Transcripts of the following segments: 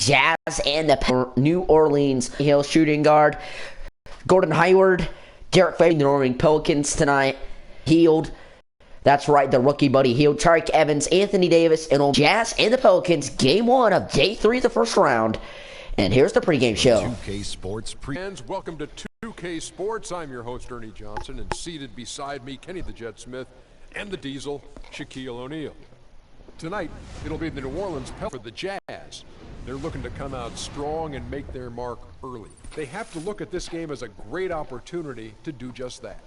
Jazz and the New Orleans Hill shooting guard. Gordon Hayward, Derek Favors, the New Orleans Pelicans tonight. Healed. That's right, the rookie Buddy Hield, Tariq Evans, Anthony Davis, and old Jazz and the Pelicans. Game 1 of Day 3 of the first round. And here's the pregame show. 2K Sports Fans, welcome to 2K Sports. I'm your host, Ernie Johnson, and seated beside me, Kenny the Jet Smith, and the Diesel, Shaquille O'Neal. Tonight, it'll be the New Orleans Pelicans for the Jazz. They're looking to come out strong and make their mark early. They have to look at this game as a great opportunity to do just that.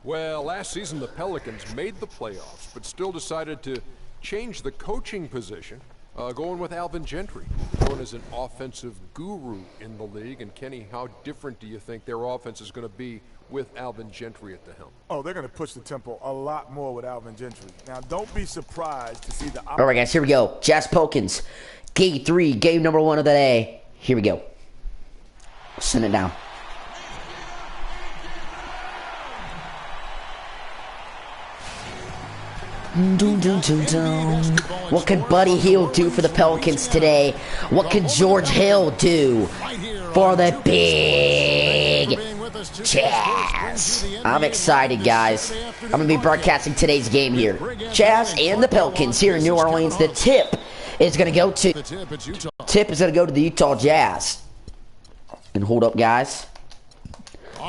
Well, last season the Pelicans made the playoffs, but still decided to change the coaching position, going with Alvin Gentry, known as an offensive guru in the league. And Kenny, how different do you think their offense is going to be with Alvin Gentry at the helm? Oh, they're going to push the tempo a lot more with Alvin Gentry. Now, don't be surprised to see the... All right, guys, here we go. Jazz Pelicans, Game 3, game number 1 of the day. Here we go. Send it down. What could Buddy Hield do for the Pelicans today? What could George Hill do for the big Jazz? I'm excited, guys. I'm going to be broadcasting today's game here. Jazz and the Pelicans here in New Orleans. The tip is going to go to the Utah Jazz. And hold up, guys.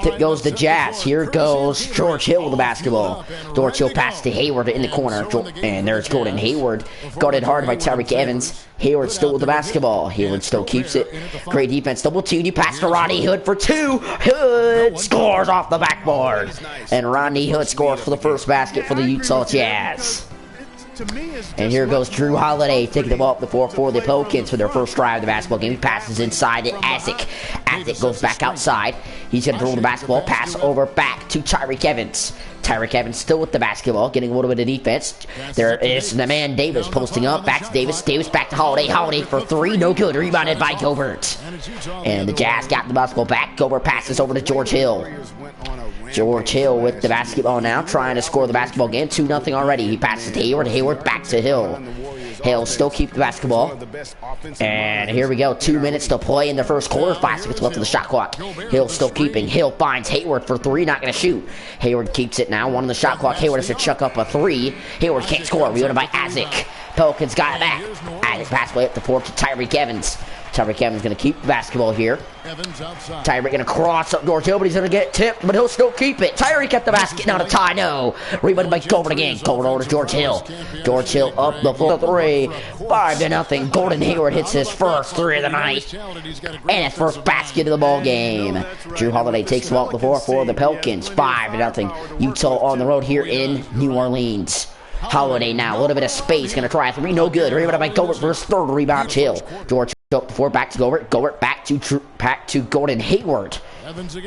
Tip goes to Jazz. Here goes George Hill with the basketball. George Hill passes to Hayward in the corner. And there's Gordon Hayward. Guarded hard by Tariq Evans. Hayward still with the basketball. Hayward still keeps it. Great defense. Double team. You pass to Rodney Hood for 2. Hood scores off the backboard. And Rodney Hood scores for the first basket for the Utah Jazz. And here goes Drew Holiday taking the ball up the floor for the Pelicans for their first drive of the basketball game. He passes inside to Isaac. Isaac goes back outside. He's going to throw the basketball. Pass over back to Tariq Evans. Tariq Evans still with the basketball, getting a little bit of defense. There is the man Davis posting up. Back to Davis. Davis back to Holiday. Holiday for 3. No good. Rebounded by Gobert. And the Jazz got the basketball back. Gobert passes over to George Hill. George Hill with the basketball now, trying to score the basketball game. 2-0 already. He passes to Hayward. Hayward back to Hill. Hill still keep the basketball. And here we go. 2 minutes to play in the first quarter. 5 seconds left of the shot clock. Hill still keeping. Hill finds Hayward for 3. Not going to shoot. Hayward keeps it now. 1 on the shot clock. Hayward has to chuck up a 3. Hayward can't score. Rebounded by Isaac. Pelicans got it back. Isaac pass way up the floor to Tariq Evans. Tariq Evans going to keep the basketball here. Tariq going to cross up George Hill, but he's going to get tipped, but he'll still keep it. Tariq at the basket, now to tie, no. Rebounded by Gobert again. Gobert over to George Hill. George Hill up the floor, 3. 5-0. Gordon Hayward hits his first 3 of the night. And his first basket of the ball game. Drew Holiday takes the ball up the floor for the Pelicans. 5-0. Utah on the road here in New Orleans. Holiday now, a little bit of space, going to try a 3, no good. Rebounded by Gobert for his 3rd rebound. Hill. George up the floor, back to Gobert. Gobert back to Gordon Hayward.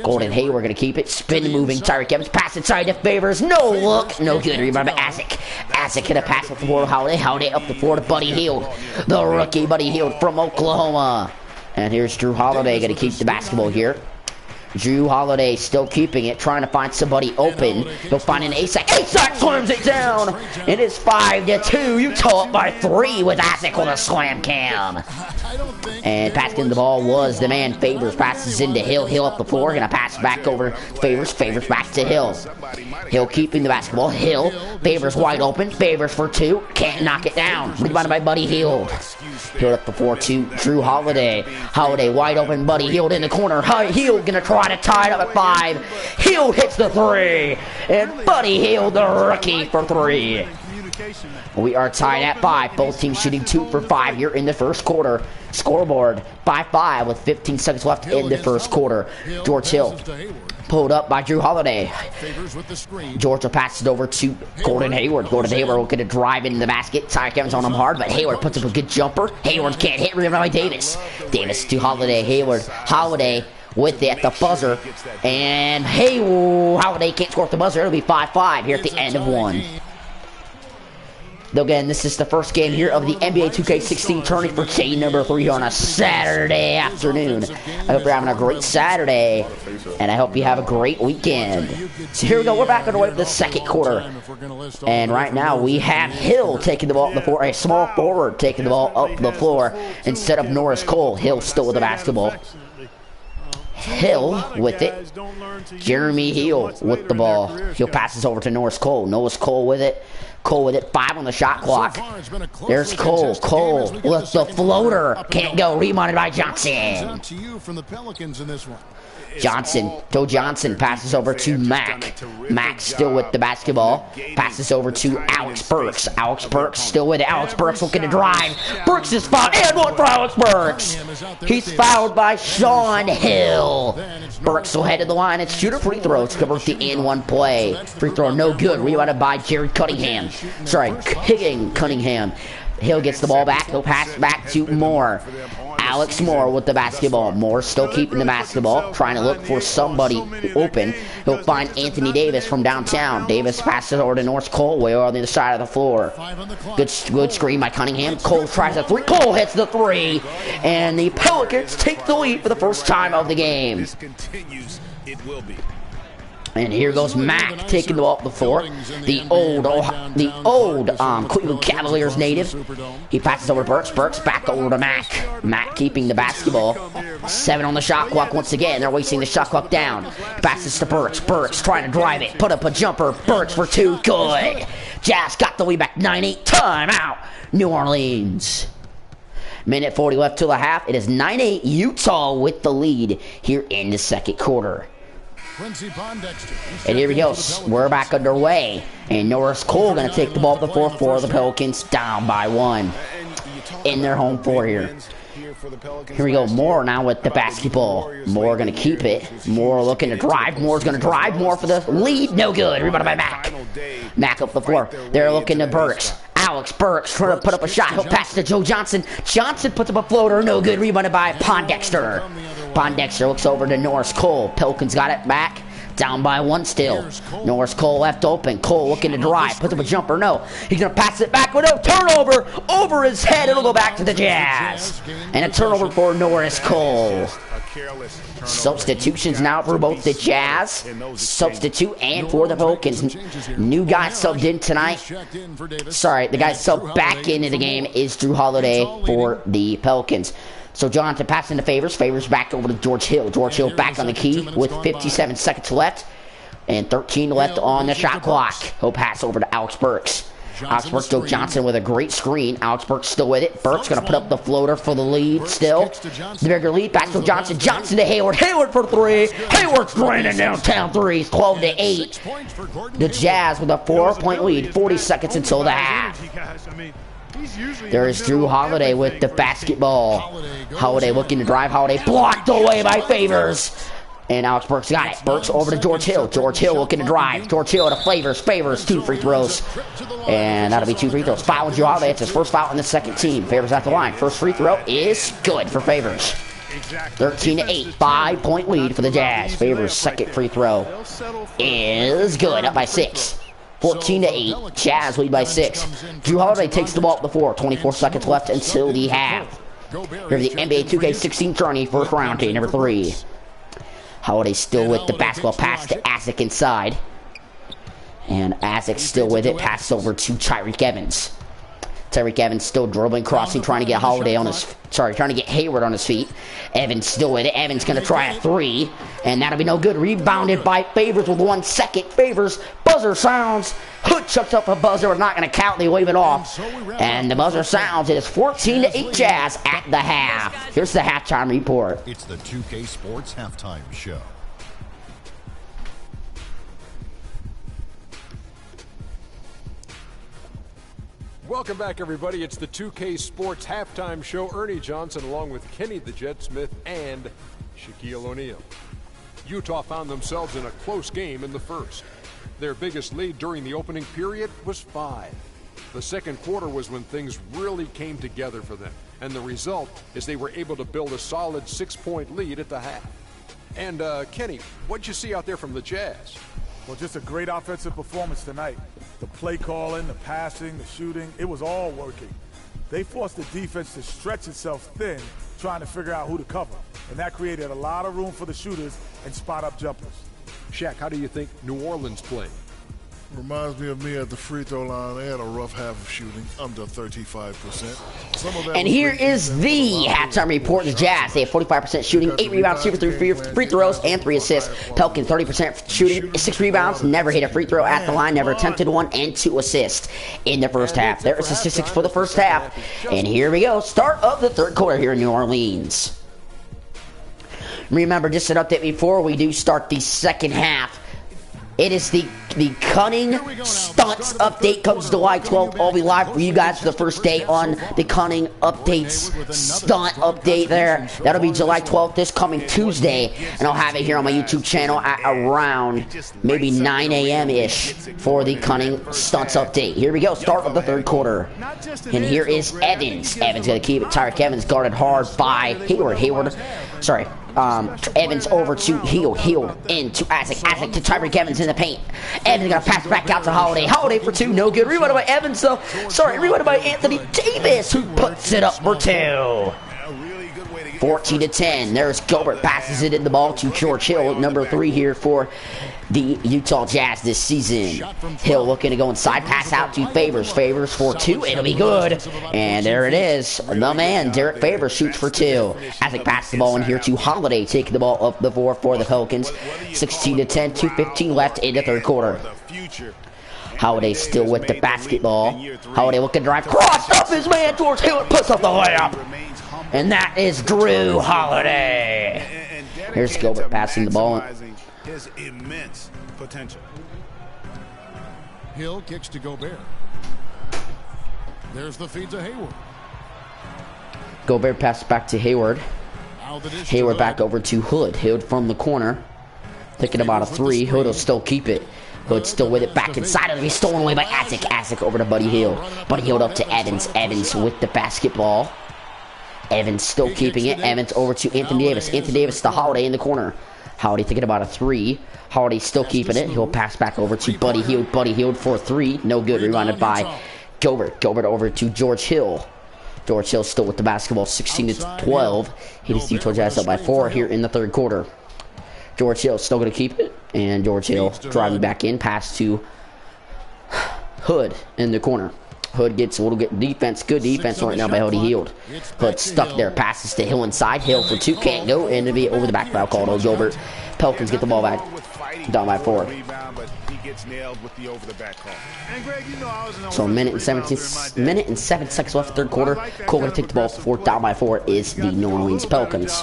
Gordon Hayward going to keep it. Spin moving. Tariq Evans pass inside to Favors. No look. No good. Rebound by Isaac. Isaac going to pass up the floor to Holiday. Holiday up the floor to Buddy Hield. The rookie Buddy Hield from Oklahoma. And here's Drew Holiday going to keep the basketball here. Drew Holiday still keeping it, trying to find somebody open. He'll find an Isaac. Isaac slams it down. It is 5-2. Utah up by 3 with Isaac on a slam cam. And passing the ball was the man Favors. Passes into Hill. Hill up the floor. Going to pass back over Favors. Favors back to Hill. Hill keeping the basketball. Hill. Favors wide open. Favors for 2. Can't knock it down. Rebounded by Buddy Hield. Hield up the floor to Drew Holiday. Holiday wide open. Buddy Hield in the corner. Hield going to try to tie it up at 5. Hield hits the 3. And Buddy Hield, the rookie, for 3. We are tied at 5. Both teams shooting 2 for 5 here in the first quarter. Scoreboard 5-5 with 15 seconds left in the first quarter. George Hill pulled up by Drew Holiday. George will pass it over to Gordon Hayward. Gordon Hayward will get a drive into the basket. Tariq Evans on him hard, but Hayward puts up a good jumper. Hayward can't hit. Rebound by Davis. Davis to Holiday. Hayward. Holiday with it at the buzzer. And Holiday can't score at the buzzer. It'll be 5-5 here at the end of 1. Though again, this is the first game here of the NBA 2K16 tourney for game number 3 on a Saturday afternoon. I hope you're having a great Saturday, and I hope you have a great weekend. So here we go. We're back underway for the second quarter. And right now we have Hill taking the ball up the floor, a small forward taking the ball up the floor instead of Norris Cole. Hill still with the basketball. Hill with it. Jeremy Hill with the ball. Hill passes over to Norris Cole. Norris Cole with it. Cole with it. 5 on the shot clock. There's Cole. Cole with the floater. Can't go. Rebounded by Johnson. Joe Johnson passes over to Mack. Mack still with the basketball. Passes over to Alex Burks. Alex Burks still with it. Alex Burks looking to drive. Burks is fouled. And one for Alex Burks. He's fouled by Sean Hill. Burks will head to the line and shoot a free throw to convert the and-one play. Free throw no good. Rebounded by Jared Cunningham. Cunningham. Hill gets the ball back. He'll pass back to Moore. Alex Moore with the basketball. Moore still keeping the basketball, trying to look for somebody open. He'll find Anthony Davis from downtown. Davis passes over to Norris Cole, way over on the other side of the floor. Good screen by Cunningham. Cole tries a 3. Cole hits the 3. And the Pelicans take the lead for the first time of the game. And here goes Mack taking the ball up the floor. The old Cleveland Cavaliers native. He passes over to Burks. Burks back over to Mack. Mack keeping the basketball. 7 on the shot clock once again. They're wasting the shot clock down. Passes to Burks. Burks trying to drive it. Put up a jumper. Burks for 2. Good. Jazz got the lead back. 9-8. Timeout. New Orleans. Minute 40 left till the half. It is 9-8. Utah with the lead here in the second quarter. And here we go. We're back underway. And Norris Cole going to take the ball up the floor for the Pelicans, down by 1 in their home floor here. Here we go. Moore now with the basketball. Moore going to keep it. Moore looking to drive. Moore's going to drive. Moore for the lead. No good. Rebounded by Mack. Mack up the floor. They're looking to Burks. Alex Burks trying to put up a shot. He'll pass to Joe Johnson. Johnson puts up a floater. No good. Rebounded by Pondexter. Pondexter looks over to Norris Cole. Pelicans got it back. Down by 1 still. Norris Cole left open. Cole looking to drive. Puts up a jumper. No. He's going to pass it back with a turnover over his head. It'll go back to the Jazz. And a turnover for Norris Cole. Substitutions now for both the Jazz. Substitute and for the Pelicans. New guy subbed in tonight. Sorry, the guy subbed back into the game is Drew Holiday for the Pelicans. So Jonathan passing to Favors. Favors back over to George Hill. George Hill back on the key with 57 seconds left. And 13 left on the shot clock. He'll pass over to Alex Burks. Alex Burks, Joe Johnson with a great screen. Alex Burks still with it. Burks going to put up the floater for the lead still. The bigger lead. Back to Johnson. Johnson to Hayward. Hayward for 3. Hayward's draining downtown threes. 12-8. The Jazz with a 4-point lead. 40 seconds until the half. There is Drew Holiday with the basketball. Holiday looking to drive. Holiday blocked away by Favors. And Alex Burks got it. Burks over to George Hill. George Hill looking to drive. George Hill to Favors. Favors, 2 free throws. And that'll be 2 free throws. Foul Drew Holiday. It's his first foul in the second team. Favors at the line. First free throw is good for Favors. 13-8. 5-point lead for the Jazz. Favors' second free throw is good. Up by 6. 14-8. Jazz lead by 6. Drew Holiday takes the ball up the floor. 24 seconds left until the half. Here's the NBA 2K16 tourney first round, day number 3. Holiday still with the basketball. Pass to Asic inside. And Asic still with it. Pass over to Tyreek Evans. Tyreek Evans still dribbling, crossing, trying to get Holiday on his... Sorry, trying to get Hayward on his feet. Evans still with it. Evans going to try a 3. And that'll be no good. Rebounded by Favors with 1 second. Favors. Buzzer sounds. Hood chucks up a buzzer. We're not going to count. They wave it off. And the buzzer sounds. It is 14-8 Jazz at the half. Here's the halftime report. It's the 2K Sports Halftime Show. Welcome back, everybody. It's the 2K Sports Halftime Show. Ernie Johnson along with Kenny the Jet Smith and Shaquille O'Neal. Utah found themselves in a close game in the first. Their biggest lead during the opening period was 5. The second quarter was when things really came together for them. And the result is they were able to build a solid 6-point lead at the half. And, Kenny, what'd you see out there from the Jazz? Well, just a great offensive performance tonight. The play calling, the passing, the shooting, it was all working. They forced the defense to stretch itself thin, trying to figure out who to cover. And that created a lot of room for the shooters and spot-up jumpers. Shaq, how do you think New Orleans played? Reminds me of me at the free throw line. They had a rough half of shooting, under 35%. Some of that And here is the halftime report. The Jazz, they have 45% shooting, 8 rebounds, 2 for 3 free throws, and 3 assists. Pelicans, 30% shooting, 6 rebounds, never hit a free throw at the line, never attempted one, and 2 assists in the first half. There are statistics for the first half. And here we go. Start of the third quarter here in New Orleans. Remember, just an update before we do start the second half. It is the Cunning Stunts update. Comes July 12th. I'll be live for you guys for the first day on the Cunning Updates Stunt update there. That'll be July 12th, this coming Tuesday. And I'll have it here on my YouTube channel at around maybe 9 a.m.-ish for the Cunning Stunts update. Here we go. Start of the third quarter. And here is Evans. Evans going to keep it. Tyreek Evans guarded hard by Hayward. Sorry. Evans over to Hield into Isaac to Tyreek Evans in the paint. Evans gonna pass back out to Holiday for 2, no good. Rebounded by Evans though. Sorry, rebounded by Anthony Davis, who puts it up for 2. 14-10. There's Gilbert, passes it in the ball to George Hill, number 3 here for the Utah Jazz this season. Hill looking to go inside, pass out to Favors. Favors for 2, it'll be good. And there it is. The man, Derek Favors, shoots for 2. Isaac passes the ball in here to Holiday, taking the ball up the floor for the Pelicans. 16-10, 2:15 left in the third quarter. Holiday still with the basketball. Holiday looking to drive, crossed up his man towards Hill, puts up the layup. And that is Drew Holiday. Here's Gilbert passing the ball. His immense potential. Hill kicks to Gobert. There's the feed to Hayward. Gobert passes back to Hayward. Hayward back over to Hood. Hood from the corner. Thinking about a 3. Hood will still keep it. Hood still with it back inside of him. He's stolen away by Isaac. Isaac over to Buddy Hield. Buddy Hield up to Evans. Evans with the basketball. Evans still keeping it. Evans over to Anthony Davis. Anthony Davis to Holiday in the corner. Holiday thinking about a 3. Holiday still keeping it. He'll pass back over to Buddy Hield. Buddy Hield for 3. No good. Rebounded by Gilbert. Gilbert over to George Hill. George Hill still with the basketball. 16-12. He just Utah Jazz up by 4 here in the third quarter. George Hill still going to keep it. And George Hill driving back in. Pass to Hood in the corner. Hood gets a little bit defense. Good defense right now by Buddy Hield. Hood stuck there. Passes to Hill inside. Hill for 2. Can't go. And it'll be over the back foul called on Gilbert. Pelicans get the ball back. Down by 4. So a minute and 7 seconds left third quarter. Cole going to take the ball for 4. Down by 4 is the New Orleans Pelicans.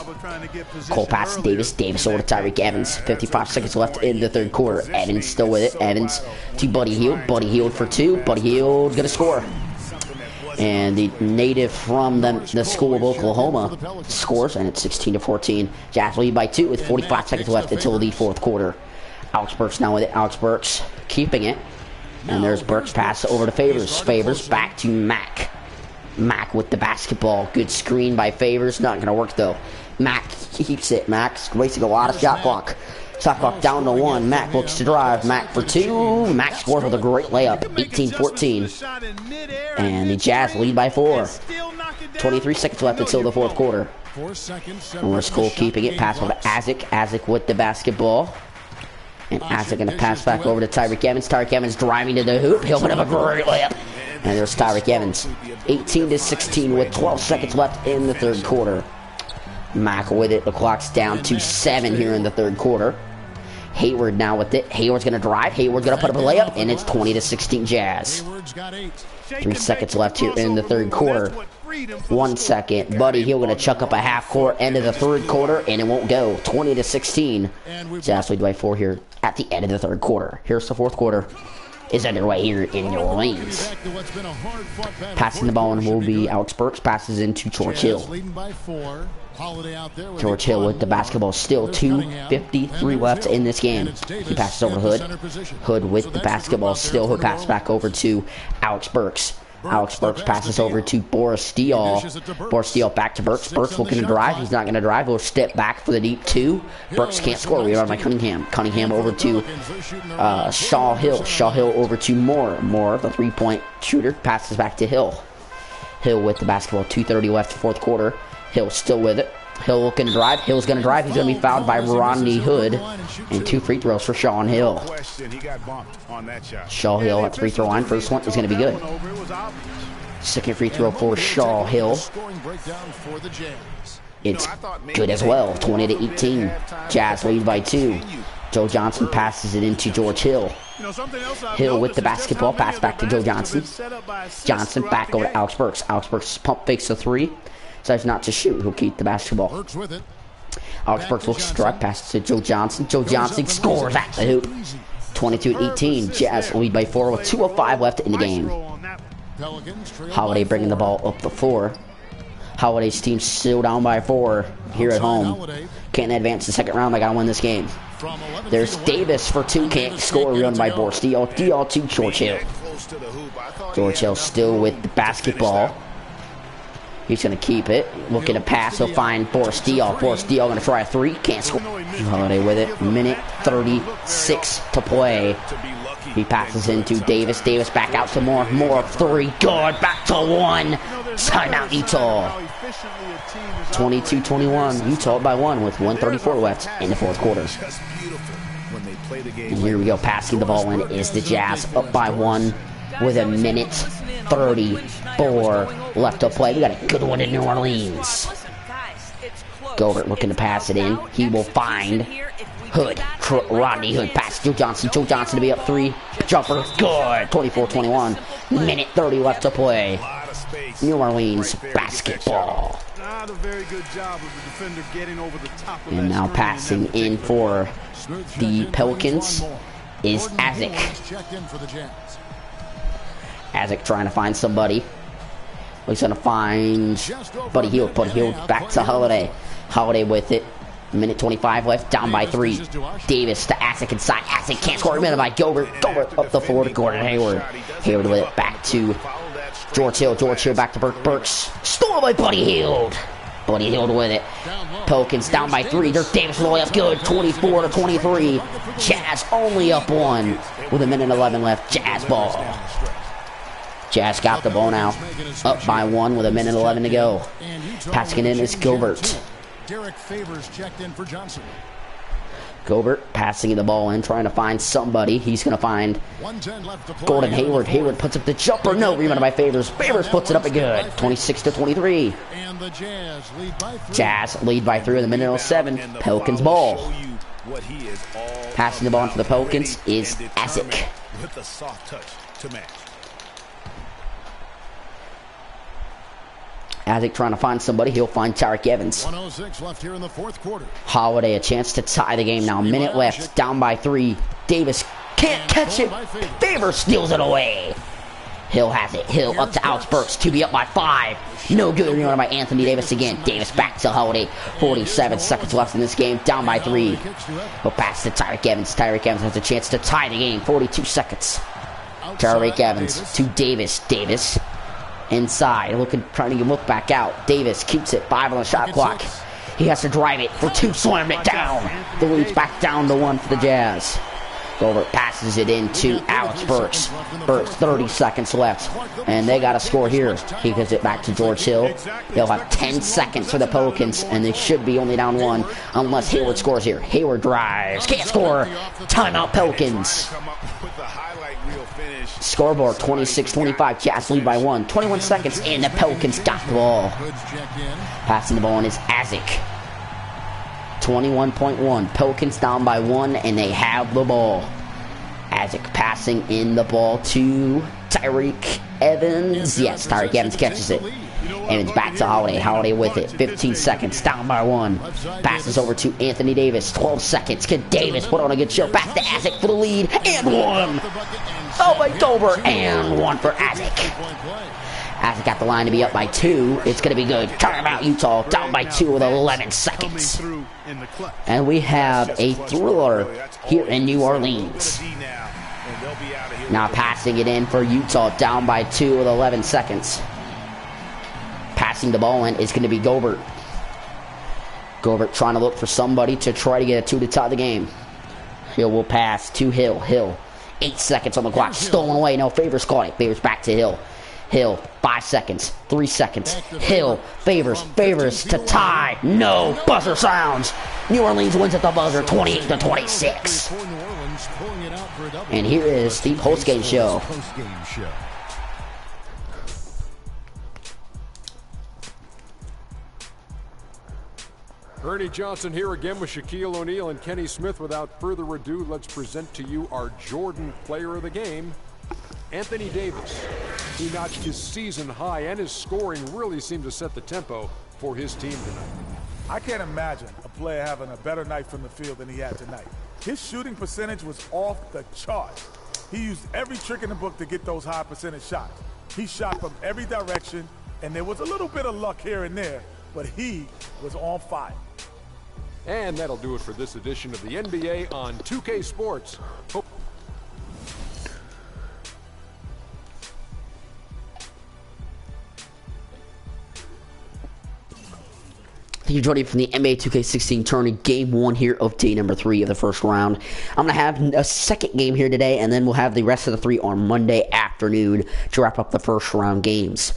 Cole passes to Davis. Davis over to Tyreek Evans. 55 seconds left in the third quarter. Evans still with it. Evans to Buddy Hield. Buddy Hield for 2. Buddy Hield going to score. And the native from the school of Oklahoma scores, and it's 16-14. Jazz lead by 2 with 45 seconds left until the fourth quarter. Alex Burks now with it. Alex Burks keeping it. And there's Burks pass over to Favors. Favors back to Mack. Mack with the basketball. Good screen by Favors. Not going to work, though. Mack keeps it. Mack's wasting a lot of shot clock. Shot clock down to 1. Mack looks to drive. Mack for 2. Mack scores with a great layup. 18-14. And the Jazz lead by 4. 23 seconds left until the fourth quarter. And we're Cole keeping it. Pass over to Isaac. Isaac with the basketball. And Isaac going to pass back over to Tyreek Evans. Tyreek Evans driving to the hoop. He'll put up a great layup. And there's Tyreek Evans. 18-16 with 12 seconds left in the third quarter. Mack with it. The clock's down to 7 here in the third quarter. Hayward now with it. Hayward's going to drive. Hayward's going to put up a layup. And it's 20-16 Jazz. 3 seconds left here in the third quarter. 1 second. Buddy Hield going to chuck up a half court end of the third quarter, and it won't go. 20-16. Jazz lead by 4 here at the end of the third quarter. Here's the fourth quarter. Is underway here in New Orleans. Passing the ball and will be Alex Burks. Passes into George Hill. George Hill with the basketball. Still 2:53 left in this game. He passes over to Hood. Hood with the basketball. Still Hood pass back over to Alex Burks. Alex Burks passes over to Boris Steele. Boris Steele back to Burks. Burks looking to drive. He's not going to drive. He'll step back for the deep 2. Burks can't score. Rebound by Cunningham. Cunningham over to Shaw Hill. Shaw Hill over to Moore. Moore, the 3-point shooter, passes back to Hill. Hill with the basketball. 2:30 left, fourth quarter. Hill still with it. Hill looking to drive. Hill's going to drive. He's going to be fouled by Rodney Hood. And 2 free throws for Shaw Hill. Shaw Hill at free throw line. First one is going to be good. Second free throw for Shaw Hill. It's good as well. 20-18. Jazz lead by 2. Joe Johnson passes it into George Hill. Hill with the basketball. Pass back to Joe Johnson. Johnson back over to Alex Burks. Alex Burks pump fakes the 3. Decides not to shoot. He'll keep the basketball. Alex Burks looks to drive. Passes to Joe Johnson. Joe Johnson scores at the hoop. 22-18. Jazz lead by 4 with 2:05 left in the game. Holiday bringing the ball up the floor. Holiday's team still down by 4 here at home. Can't advance the second round. They got to win this game. There's Davis for 2. Can't score. Run by Boris Steele. Steele to George Hill. George Hill still with the basketball. He's going to keep it. Looking to pass. He'll find Boris Steele. Boris Steele going to try a 3. Can't score. Holiday with it. Minute 36 to play. He passes into Davis. Davis back out to Moore. Moore 3. Good. Back to 1. Timeout Utah. 22-21. Utah by 1 with 1:34 left in the fourth quarter. And here we go. Passing the ball in is the Jazz up by 1 with a minute 34 left to play. We got a good one in New Orleans. Gobert looking to pass it in. He will find Hood. Rodney Hood pass Joe Johnson. Joe Johnson to be up 3. Jumper. Good. 24-21. Minute 30 left to play. New Orleans basketball. And now passing in for the Pelicans is Isaac. Isaac trying to find somebody. He's going to find Buddy Hield. Buddy Hield back to Holiday. Holiday with it. Minute 25 left. Down by 3. Davis to Isaac inside. Isaac can't score. Minute by Gobert. Gobert up the floor to Gordon Hayward. Hayward with it back to George Hill. George Hill back to Burks. Stolen by Buddy Hield. Buddy Hield with it. Pelicans down by 3. There's Davis all the way up good. 24-23. Jazz only up 1 with a minute 11 left. Jazz ball. Jazz got the ball now. Up by 1 with a minute 11 to go. Passing it in is Gobert. Derek Favors checked in for Johnson. Gobert passing the ball in, trying to find somebody. He's going to find Gordon Hayward. Hayward puts up the jumper. No, rebounded by Favors. Favors puts it up a good. 26-23. Jazz lead by 3 with a minute 07. Pelicans ball. Passing the ball into the Pelicans is Isaac. With a soft touch to match. Isaac trying to find somebody. He'll find Tyreke Evans. 1:06 left here in the fourth quarter. Holiday a chance to tie the game now. Minute left. Down by 3. Davis can't catch it. Favors steals it away. Hill has it. Hill up to Alex Burks. To be up by 5. No good. Rebound by Anthony Davis again. Davis back to Holiday. 47 seconds left in this game. Down by 3. He'll pass to Tyreke Evans. Tyreke Evans has a chance to tie the game. 42 seconds. Tyreke Evans to Davis. Davis inside, trying to look back out. Davis keeps it. 5 on the shot clock. He has to drive it for 2. Slammed it down. The lead's back down to 1 for the Jazz. Gobert passes it in to Alex Burks. Burks, 30 seconds left. And they got to score here. He gives it back to George Hill. They'll have 10 seconds for the Pelicans, and they should be only down 1 unless Hayward scores here. Hayward drives. Can't score. Timeout Pelicans. Scoreboard 26-25. Jazz lead by 1. 21 seconds, and the Pelicans got the ball. Passing the ball in is Isaac. 21.1. Pelicans down by 1, and they have the ball. Isaac passing in the ball to Tyreke Evans. Yes, Tyreke Evans catches it. Evans back to Holiday. Holiday with it. 15 seconds. Down by 1. Passes over to Anthony Davis. 12 seconds. Can Davis put on a good show? Back to Isaac for the lead. And 1. Oh, by Gobert. And 1 for Isaac. Isaac got the line to be up by 2. It's going to be good. Timeout Utah. Down by 2 with 11 seconds. And we have a thriller here in New Orleans. They'll be out of here. Now passing it in for Utah, down by 2 with 11 seconds. Passing the ball in is going to be Gobert. Gobert trying to look for somebody to try to get a 2 to tie the game. Hill will pass to Hill. Hill, 8 seconds on the clock. Stolen away. No, Favors caught it. Favors back to Hill. Hill, 5 seconds. 3 seconds. Hill, Favors to tie. No. Buzzer sounds. New Orleans wins at the buzzer, 28-26. And here is the postgame show. Ernie Johnson here again with Shaquille O'Neal and Kenny Smith. Without further ado, let's present to you our Jordan Player of the Game, Anthony Davis. He notched his season high, and his scoring really seemed to set the tempo for his team tonight. I can't imagine a player having a better night from the field than he had tonight. His shooting percentage was off the charts. He used every trick in the book to get those high percentage shots. He shot from every direction, and there was a little bit of luck here and there, but he was on fire. And that'll do it for this edition of the NBA on 2K Sports. Thank you for joining me from the NBA 2K16 Torney Game 1 here of day number 3 of the first round. I'm going to have a second game here today, and then we'll have the rest of the 3 on Monday afternoon to wrap up the first round games.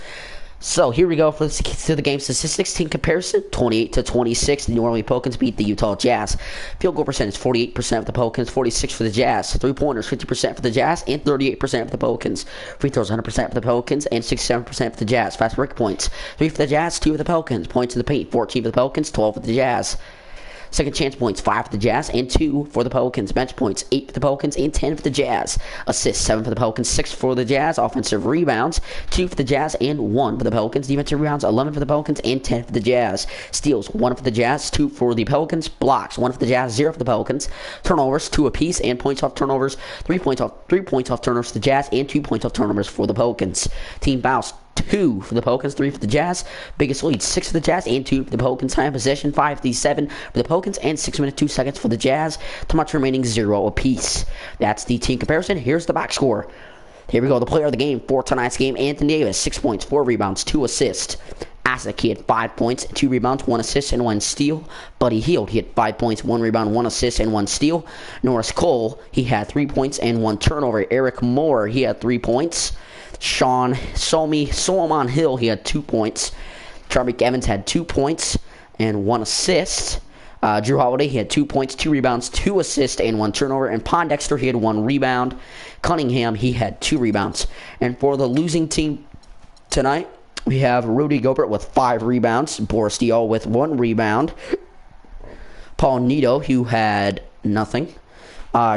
So here we go for the game statistics. Team comparison, 28-26. The New Orleans Pelicans beat the Utah Jazz. Field goal percentage, 48% for the Pelicans, 46% for the Jazz. Three-pointers, 50% for the Jazz and 38% for the Pelicans. Free throws, 100% for the Pelicans and 67% for the Jazz. Fast break points, 3 for the Jazz, 2 for the Pelicans. Points in the paint, 14 for the Pelicans, 12 for the Jazz. Second chance points, 5 for the Jazz and 2 for the Pelicans. Bench points, 8 for the Pelicans and 10 for the Jazz. Assists, 7 for the Pelicans, 6 for the Jazz. Offensive rebounds, 2 for the Jazz and 1 for the Pelicans. Defensive rebounds, 11 for the Pelicans and 10 for the Jazz. Steals, 1 for the Jazz, 2 for the Pelicans. Blocks, 1 for the Jazz, 0 for the Pelicans. Turnovers, 2 apiece, and points off turnovers, 3 points off turnovers for the Jazz and 2 points off turnovers for the Pelicans. Team fouls, 2 for the Pelicans, 3 for the Jazz. Biggest lead, 6 for the Jazz and 2 for the Pelicans. Time possession, 5-7 for the Pelicans and 6 minutes 2 seconds for the Jazz. Time out remaining, 0 apiece. That's the team comparison. Here's the box score. Here we go. The player of the game for tonight's game, Anthony Davis, 6 points, 4 rebounds, 2 assists. Isaac, he had 5 points, 2 rebounds, 1 assist, and 1 steal. Buddy Hield, he had 5 points, 1 rebound, 1 assist, and 1 steal. Norris Cole, he had 3 points and 1 turnover. Eric Moore, he had 3 points. Solomon Hill, he had 2 points. Charmick Evans had 2 points and 1 assist. Drew Holiday, he had 2 points, 2 rebounds, 2 assists, and 1 turnover. And Pondexter, he had 1 rebound. Cunningham, he had 2 rebounds. And for the losing team tonight, we have Rudy Gobert with 5 rebounds. Boris Diaw with 1 rebound. Paul Neto, who had nothing.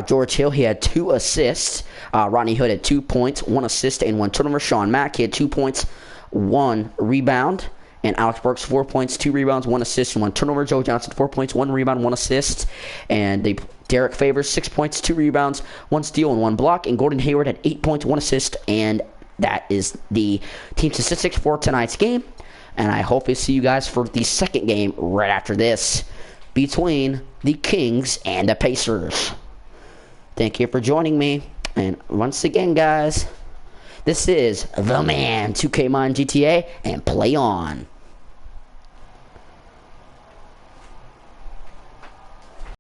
George Hill, he had 2 assists. Rodney Hood had 2 points, 1 assist, and 1 turnover. Sean Mack, he had 2 points, 1 rebound. And Alex Burks, 4 points, 2 rebounds, 1 assist, and 1 turnover. Joe Johnson, 4 points, 1 rebound, 1 assist. And Derek Favors, 6 points, 2 rebounds, 1 steal, and 1 block. And Gordon Hayward had 8 points, 1 assist. And that is the team statistics for tonight's game. And I hope to see you guys for the second game right after this between the Kings and the Pacers. Thank you for joining me. And once again, guys, this is The Man, 2K Mind GTA, and play on.